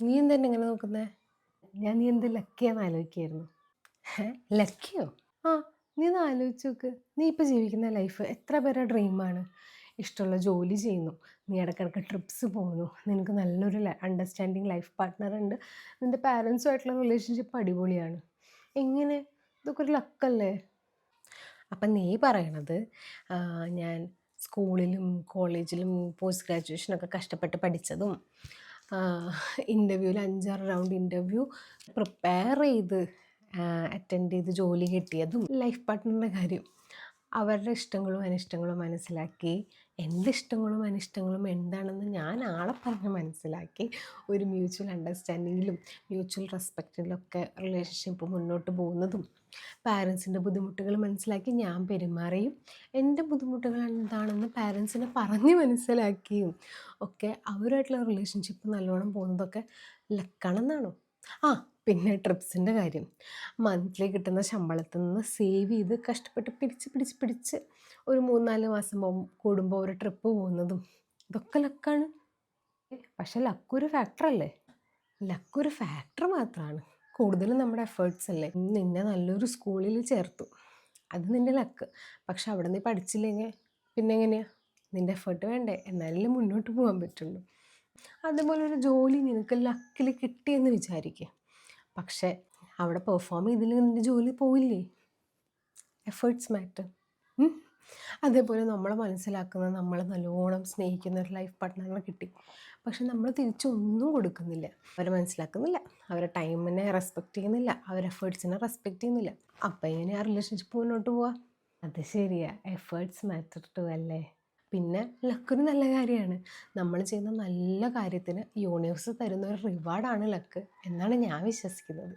നീ എന്തെന്നെ ഇങ്ങനെ നോക്കുന്നേ? ഞാൻ നീ എന്ത് ലക്കിയാന്ന് ആലോചിക്കായിരുന്നു. ലക്കിയോ? ആ, നീ ഒന്ന് ആലോചിച്ച് നോക്ക്. നീ ഇപ്പൊ ജീവിക്കുന്ന ലൈഫ് എത്ര പേരുടെ ഡ്രീമാണ്. ഇഷ്ടമുള്ള ജോലി ചെയ്യുന്നു. നീ ഇടയ്ക്കിടയ്ക്ക് ട്രിപ്സ് പോകുന്നു. നിനക്ക് നല്ലൊരു അണ്ടർസ്റ്റാൻഡിങ് ലൈഫ് പാർട്ട്ണർ ഉണ്ട്. നിന്റെ പാരൻസുമായിട്ടുള്ള റിലേഷൻഷിപ്പ് അടിപൊളിയാണ്. എങ്ങനെ? ഇതൊക്കെ ഒരു ലക്കല്ലേ? അപ്പം നീ പറയണത് ഞാൻ സ്കൂളിലും കോളേജിലും പോസ്റ്റ് ഗ്രാജുവേഷനൊക്കെ കഷ്ടപ്പെട്ട് പഠിച്ചതും ഇൻ്റർവ്യൂവിൽ 5-6 റൗണ്ട് ഇൻ്റർവ്യൂ പ്രിപ്പയർ ചെയ്ത് അറ്റൻഡ് ചെയ്ത് ജോലി കിട്ടിയതും ലൈഫ് പാർട്ട്ണറിൻ്റെ കാര്യം അവരുടെ ഇഷ്ടങ്ങളും അനിഷ്ടങ്ങളും മനസ്സിലാക്കി എൻ്റെ ഇഷ്ടങ്ങളും അനിഷ്ടങ്ങളും എന്താണെന്ന് ഞാൻ ആളെ പറഞ്ഞ് മനസ്സിലാക്കി ഒരു മ്യൂച്വൽ അണ്ടർസ്റ്റാൻഡിങ്ങിലും മ്യൂച്വൽ റെസ്പെക്റ്റിലൊക്കെ റിലേഷൻഷിപ്പ് മുന്നോട്ട് പോകുന്നതും പാരൻസിൻ്റെ ബുദ്ധിമുട്ടുകൾ മനസ്സിലാക്കി ഞാൻ പെരുമാറിയും എൻ്റെ ബുദ്ധിമുട്ടുകൾ എന്താണെന്ന് പാരൻസിനെ പറഞ്ഞ് മനസ്സിലാക്കിയും ഒക്കെ അവരുമായിട്ടുള്ള റിലേഷൻഷിപ്പ് നല്ലോണം പോകുന്നതൊക്കെ ലക്കാണെന്നാണോ? ആ, പിന്നെ ട്രിപ്സിൻ്റെ കാര്യം മന്ത്ലി കിട്ടുന്ന ശമ്പളത്തിൽ നിന്ന് സേവ് ചെയ്ത് കഷ്ടപ്പെട്ട് പിടിച്ച് ഒരു 3-4 മാസം കൂടുമ്പോൾ ഒരു ട്രിപ്പ് പോകുന്നതും ഇതൊക്കെ ലക്കാണ്. പക്ഷെ ലക്കൊരു ഫാക്ടറല്ലേ? ലക്കൊരു ഫാക്ടർ മാത്രമാണ്. കൂടുതലും നമ്മുടെ എഫേർട്സ് അല്ലേ. നിന്നെ നല്ലൊരു സ്കൂളിൽ ചേർത്തു, അത് നിൻ്റെ ലക്ക്. പക്ഷെ അവിടെ നീ പഠിച്ചില്ലെങ്കിൽ പിന്നെ എങ്ങനെയാ? നിൻ്റെ എഫേർട്ട് വേണ്ടേ? എന്നാലല്ലേ മുന്നോട്ട് പോകാൻ പറ്റുള്ളൂ. അതുപോലെ ഒരു ജോലി നിനക്ക് ലക്കിൽ കിട്ടിയെന്ന് വിചാരിക്കുക, പക്ഷേ അവിടെ പെർഫോം ചെയ്തില്ലെങ്കിൽ നിൻ്റെ ജോലി പോയില്ലേ? Efforts matter. അതേപോലെ നമ്മളെ മനസ്സിലാക്കുന്ന, നമ്മളെ നല്ലോണം സ്നേഹിക്കുന്ന ഒരു ലൈഫ് പാർട്ട്ണറിനെ കിട്ടി, പക്ഷെ നമ്മൾ തിരിച്ചൊന്നും കൊടുക്കുന്നില്ല. അവരെ മനസ്സിലാക്കുന്നില്ല, അവരെ ടൈമിനെ റെസ്പെക്റ്റ് ചെയ്യുന്നില്ല, അവരെ എഫേർട്സിനെ റെസ്പെക്റ്റ് ചെയ്യുന്നില്ല. അപ്പം എങ്ങനെയാ റിലേഷൻഷിപ്പ് മുന്നോട്ട് പോവുക? അത് ശരിയാ, എഫേർട്സ് മാറ്റർ ടു അല്ലേ. പിന്നെ ലക്കൊരു നല്ല കാര്യമാണ്. നമ്മൾ ചെയ്യുന്ന നല്ല കാര്യത്തിന് യൂണിവേഴ്സ് തരുന്ന ഒരു റിവാർഡാണ് ലക്ക് എന്നാണ് ഞാൻ വിശ്വസിക്കുന്നത്.